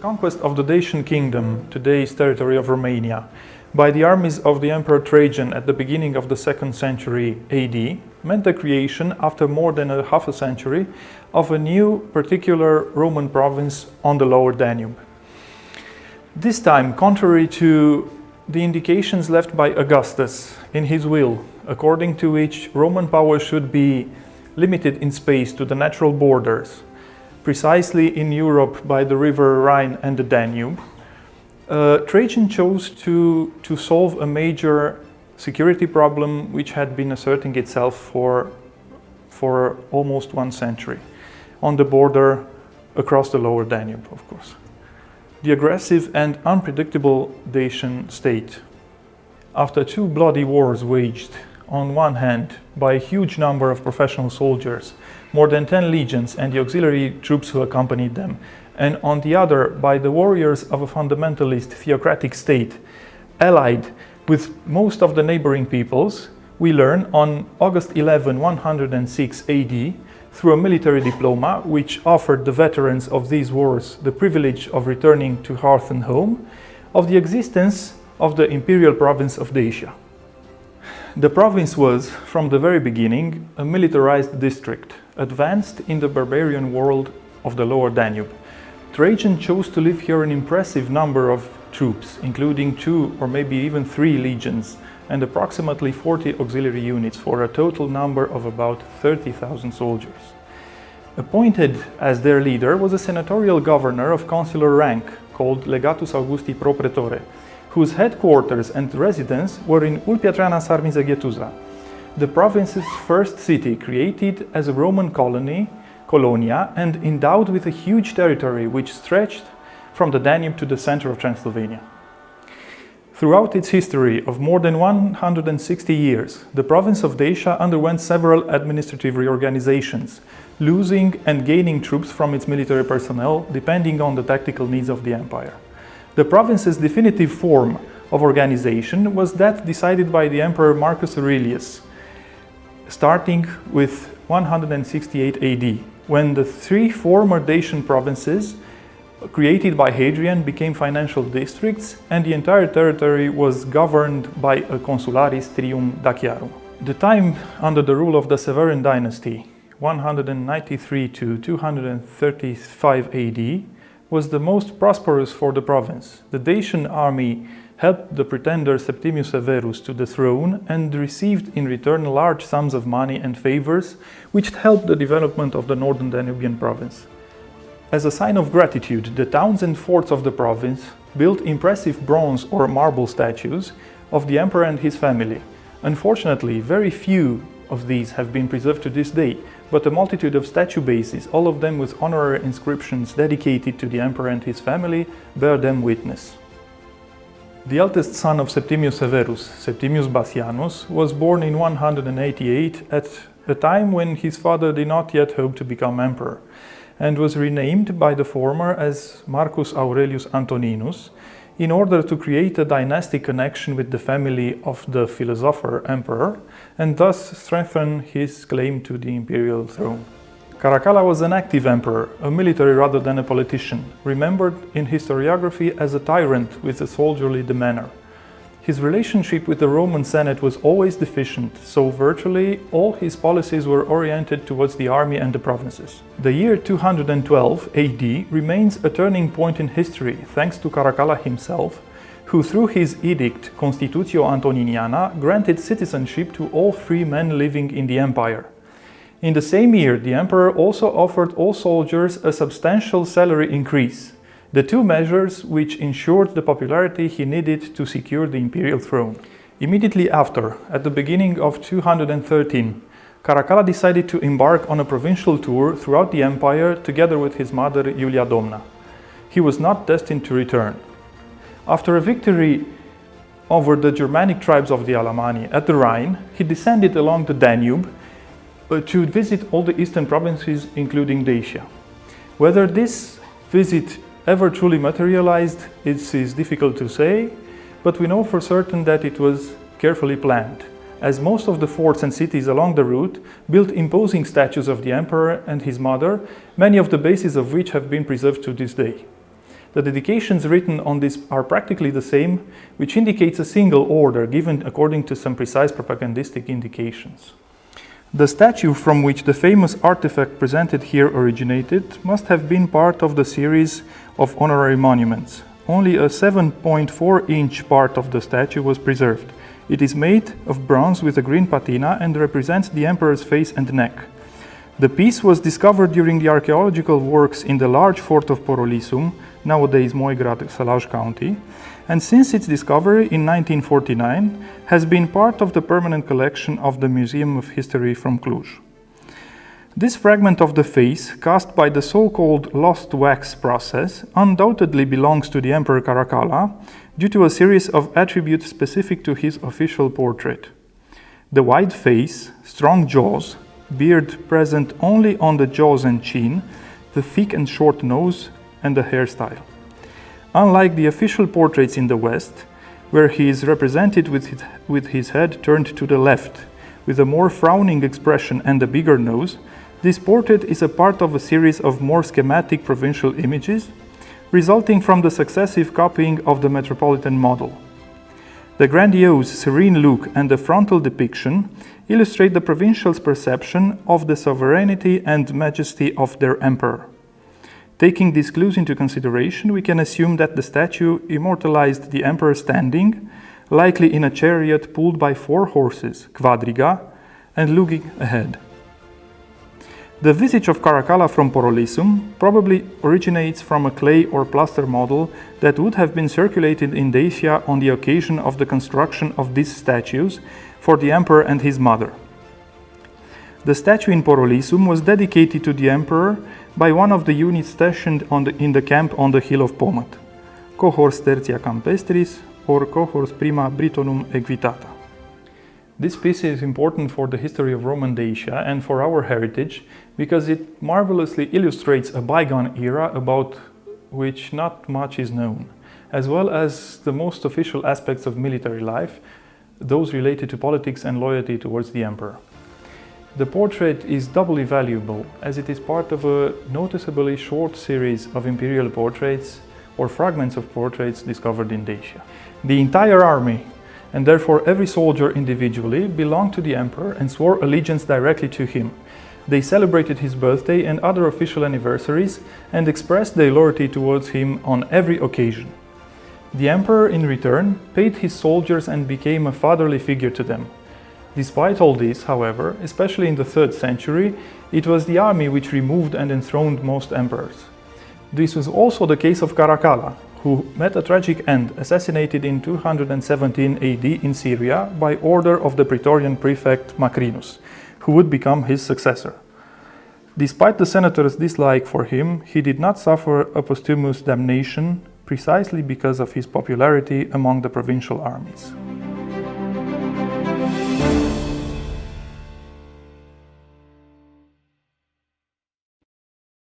conquest of the Dacian kingdom, today's territory of Romania, by the armies of the Emperor Trajan at the beginning of the 2nd century AD meant the creation, after more than half a century, of a new particular Roman province on the lower Danube. This time, contrary to the indications left by Augustus in his will, according to which Roman power should be limited in space to the natural borders, precisely in Europe by the river Rhine and the Danube, Trajan chose to solve a major security problem which had been asserting itself for almost 1 century, on the border across the lower Danube, of course. The aggressive and unpredictable Dacian state. After 2 bloody wars waged, on one hand by a huge number of professional soldiers, more than 10 legions and the auxiliary troops who accompanied them, and on the other by the warriors of a fundamentalist theocratic state, allied with most of the neighboring peoples, we learn on August 11, 106 AD, through a military diploma which offered the veterans of these wars the privilege of returning to hearth and home, of the existence of the imperial province of Dacia. The province was, from the very beginning, a militarized district, advanced in the barbarian world of the lower Danube. Trajan chose to leave here an impressive number of troops, including 2 or maybe even 3 legions, and approximately 40 auxiliary units for a total number of about 30,000 soldiers. Appointed as their leader was a senatorial governor of consular rank called Legatus Augusti pro praetore, whose headquarters and residence were in Ulpiatrana Sarmizeghetuza, the province's first city, created as a Roman colonia and endowed with a huge territory which stretched from the Danube to the center of Transylvania. Throughout its history of more than 160 years, the province of Dacia underwent several administrative reorganizations, losing and gaining troops from its military personnel depending on the tactical needs of the empire. The province's definitive form of organization was that decided by the Emperor Marcus Aurelius, starting with 168 AD, when the 3 former Dacian provinces created by Hadrian became financial districts and the entire territory was governed by a consularis trium daciarum. The time under the rule of the Severan dynasty, 193 to 235 AD, was the most prosperous for the province. The Dacian army helped the pretender Septimius Severus to the throne and received in return large sums of money and favors, which helped the development of the northern Danubian province. As a sign of gratitude, the towns and forts of the province built impressive bronze or marble statues of the emperor and his family. Unfortunately, very few of these have been preserved to this day, but a multitude of statue bases, all of them with honorary inscriptions dedicated to the emperor and his family, bear them witness. The eldest son of Septimius Severus, Septimius Bassianus, was born in 188 at a time when his father did not yet hope to become emperor, and was renamed by the former as Marcus Aurelius Antoninus in order to create a dynastic connection with the family of the philosopher emperor and thus strengthen his claim to the imperial throne. Caracalla was an active emperor, a military rather than a politician, remembered in historiography as a tyrant with a soldierly demeanor. His relationship with the Roman Senate was always deficient, so virtually all his policies were oriented towards the army and the provinces. The year 212 AD remains a turning point in history thanks to Caracalla himself, who through his edict Constitutio Antoniniana granted citizenship to all free men living in the empire. In the same year, the emperor also offered all soldiers a substantial salary increase, the 2 measures which ensured the popularity he needed to secure the imperial throne. Immediately after, at the beginning of 213, Caracalla decided to embark on a provincial tour throughout the empire together with his mother Iulia Domna. He was not destined to return. After a victory over the Germanic tribes of the Alemanni at the Rhine, he descended along the Danube to visit all the eastern provinces, including Dacia. Whether this visit ever truly materialized, it is difficult to say, but we know for certain that it was carefully planned, as most of the forts and cities along the route built imposing statues of the emperor and his mother, many of the bases of which have been preserved to this day. The dedications written on this are practically the same, which indicates a single order given according to some precise propagandistic indications. The statue from which the famous artifact presented here originated must have been part of the series of honorary monuments. Only a 7.4-inch part of the statue was preserved. It is made of bronze with a green patina and represents the emperor's face and neck. The piece was discovered during the archaeological works in the large fort of Porolissum, nowadays Moigrad, Sălaj County, and since its discovery in 1949 has been part of the permanent collection of the Museum of History from Cluj. This fragment of the face, cast by the so-called lost wax process, undoubtedly belongs to the Emperor Caracalla due to a series of attributes specific to his official portrait. The wide face, strong jaws, beard present only on the jaws and chin, the thick and short nose, and the hairstyle. Unlike the official portraits in the West, where he is represented with his head turned to the left, with a more frowning expression and a bigger nose, this portrait is a part of a series of more schematic provincial images, resulting from the successive copying of the metropolitan model. The grandiose, serene look and the frontal depiction illustrate the provincials' perception of the sovereignty and majesty of their emperor. Taking these clues into consideration, we can assume that the statue immortalized the emperor standing, likely in a chariot pulled by 4 horses, quadriga, and looking ahead. The visage of Caracalla from Porolissum probably originates from a clay or plaster model that would have been circulated in Dacia on the occasion of the construction of these statues for the emperor and his mother. The statue in Porolissum was dedicated to the emperor by one of the units stationed in the camp on the hill of Pomat, cohors tertia campestris or cohors prima Britonum equitata. This piece is important for the history of Roman Dacia and for our heritage because it marvelously illustrates a bygone era about which not much is known, as well as the most official aspects of military life, those related to politics and loyalty towards the emperor. The portrait is doubly valuable as it is part of a noticeably short series of imperial portraits or fragments of portraits discovered in Dacia. The entire army, and therefore every soldier individually, belonged to the emperor and swore allegiance directly to him. They celebrated his birthday and other official anniversaries and expressed their loyalty towards him on every occasion. The emperor, in return, paid his soldiers and became a fatherly figure to them. Despite all this, however, especially in the 3rd century, it was the army which removed and enthroned most emperors. This was also the case of Caracalla, who met a tragic end, assassinated in 217 AD in Syria by order of the Praetorian prefect Macrinus, who would become his successor. Despite the senator's dislike for him, he did not suffer a posthumous damnation precisely because of his popularity among the provincial armies.